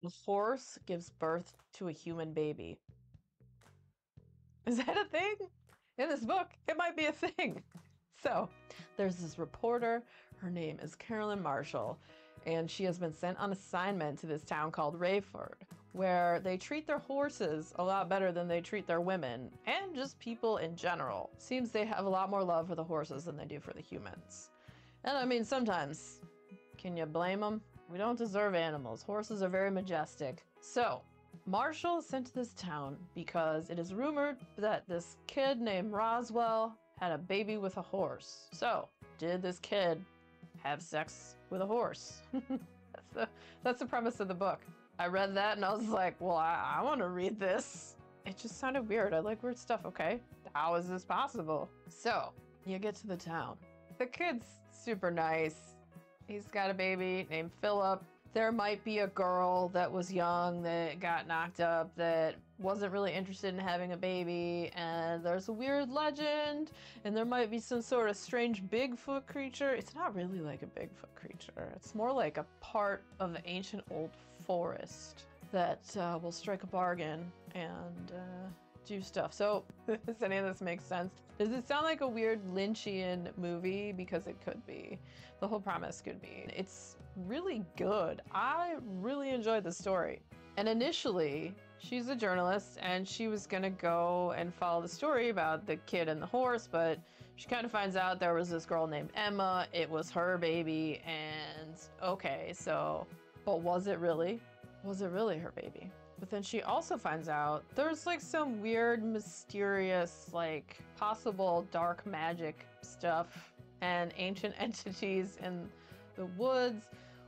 A horse gives birth to a human baby. Is that a thing? In this book, it might be a thing. So, there's this reporter. Her name is Carolyn Marshall, and she has been sent on assignment to this town called Rayford, where they treat their horses a lot better than they treat their women, and just people in general. Seems they have a lot more love for the horses than they do for the humans. And I mean, sometimes, can you blame them? We don't deserve animals. Horses are very majestic. So, Marshall is sent to this town because it is rumored that this kid named Roswell had a baby with a horse. So, did this kid have sex with a horse? That's the premise of the book. I read that and I was like, well, I want to read this. It just sounded weird. I like weird stuff, okay? How is this possible? So, you get to the town. The kid's super nice. He's got a baby named Philip. There might be a girl that was young that got knocked up that wasn't really interested in having a baby, and there's a weird legend, and there might be some sort of strange Bigfoot creature. It's not really like a Bigfoot creature. It's more like a part of the ancient old forest that will strike a bargain and do stuff. So, does any of this make sense? Does it sound like a weird Lynchian movie? Because it could be. The whole premise could be. It's really good. I really enjoyed the story. And initially, she's a journalist and she was gonna go and follow the story about the kid and the horse, but she kind of finds out there was this girl named Emma. It was her baby, and okay, so, but was it really? Was it really her baby? But then she also finds out there's like some weird, mysterious, like possible dark magic stuff and ancient entities in the woods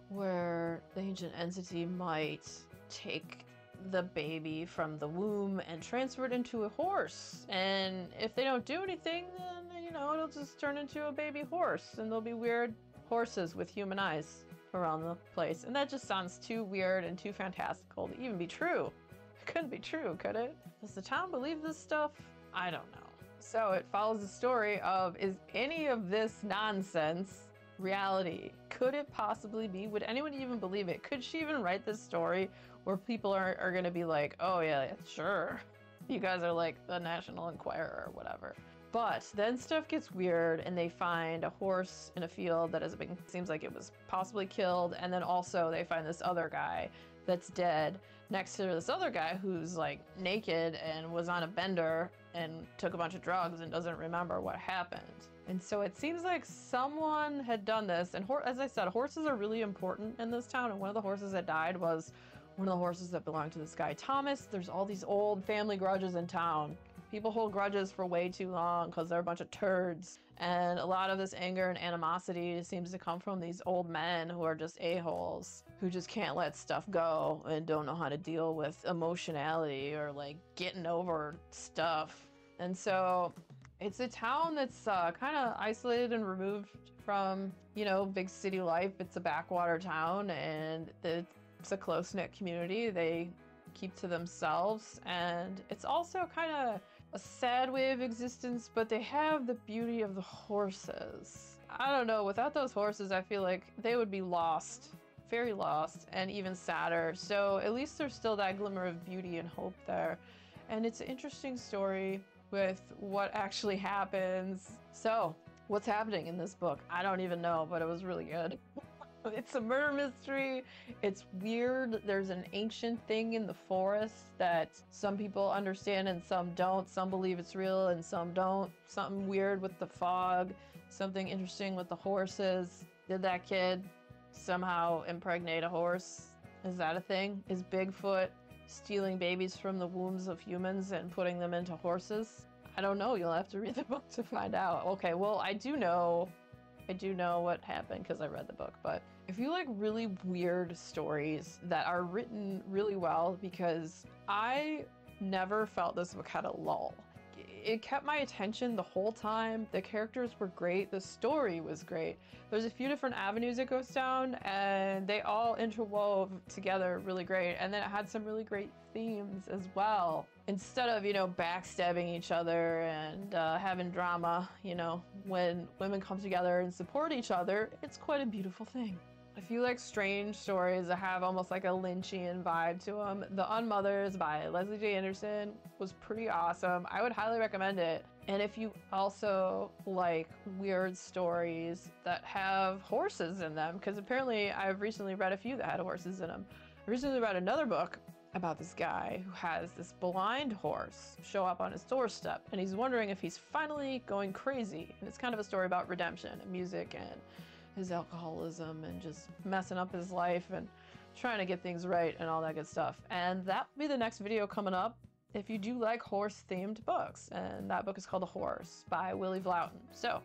where the ancient entity might take the baby from the womb and transfer it into a horse. And if they don't do anything, then, you know, it'll just turn into a baby horse and there'll be weird horses with human eyes around the place. And that just sounds too weird and too fantastical to even be true. It couldn't be true, could it? Does the town believe this stuff? I don't know. So it follows the story of, is any of this nonsense reality? Could it possibly be? Would anyone even believe it? Could she even write this story where people are going to be like, oh yeah, sure. You guys are like the National Enquirer or whatever. But then stuff gets weird and they find a horse in a field that has been, seems like it was possibly killed. And then also they find this other guy that's dead next to this other guy who's like naked and was on a bender and took a bunch of drugs and doesn't remember what happened. And so it seems like someone had done this. And as I said, horses are really important in this town. And one of the horses that died was one of the horses that belonged to this guy, Thomas. There's all these old family grudges in town. People hold grudges for way too long because they're a bunch of turds. And a lot of this anger and animosity seems to come from these old men who are just a-holes, who just can't let stuff go and don't know how to deal with emotionality or like getting over stuff. And so it's a town that's kind of isolated and removed from, you know, big city life. It's a backwater town and it's a close-knit community. They keep to themselves, and it's also kind of a sad way of existence, but they have the beauty of the horses. I don't know, without those horses, I feel like they would be lost, very lost, and even sadder. So at least there's still that glimmer of beauty and hope there. And it's an interesting story with what actually happens. So, what's happening in this book? I don't even know, but it was really good. It's a murder mystery. It's weird. There's an ancient thing in the forest that some people understand and some don't. Some believe it's real and some don't. Something weird with the fog. Something interesting with the horses. Did that kid somehow impregnate a horse? Is that a thing? Is Bigfoot stealing babies from the wombs of humans and putting them into horses? I don't know. You'll have to read the book to find out. Okay, well, I do know what happened because I read the book, but if you like really weird stories that are written really well, because I never felt this book had a lull. It kept my attention the whole time. The characters were great. The story was great. There's a few different avenues it goes down and they all interwove together really great. And then it had some really great themes as well. Instead of, you know, backstabbing each other and having drama, you know, when women come together and support each other, it's quite a beautiful thing. If you like strange stories that have almost like a Lynchian vibe to them, The Unmothers by Leslie J. Anderson was pretty awesome. I would highly recommend it. And if you also like weird stories that have horses in them, because apparently I've recently read a few that had horses in them. I recently read another book about this guy who has this blind horse show up on his doorstep, and he's wondering if he's finally going crazy. And it's kind of a story about redemption and music and his alcoholism and just messing up his life and trying to get things right and all that good stuff. And that will be the next video coming up if you do like horse-themed books. And that book is called The Horse by Willie Vlautin. So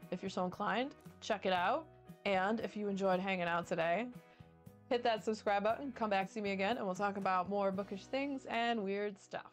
if you're so inclined, check it out. And if you enjoyed hanging out today, hit that subscribe button, come back, see me again, and we'll talk about more bookish things and weird stuff.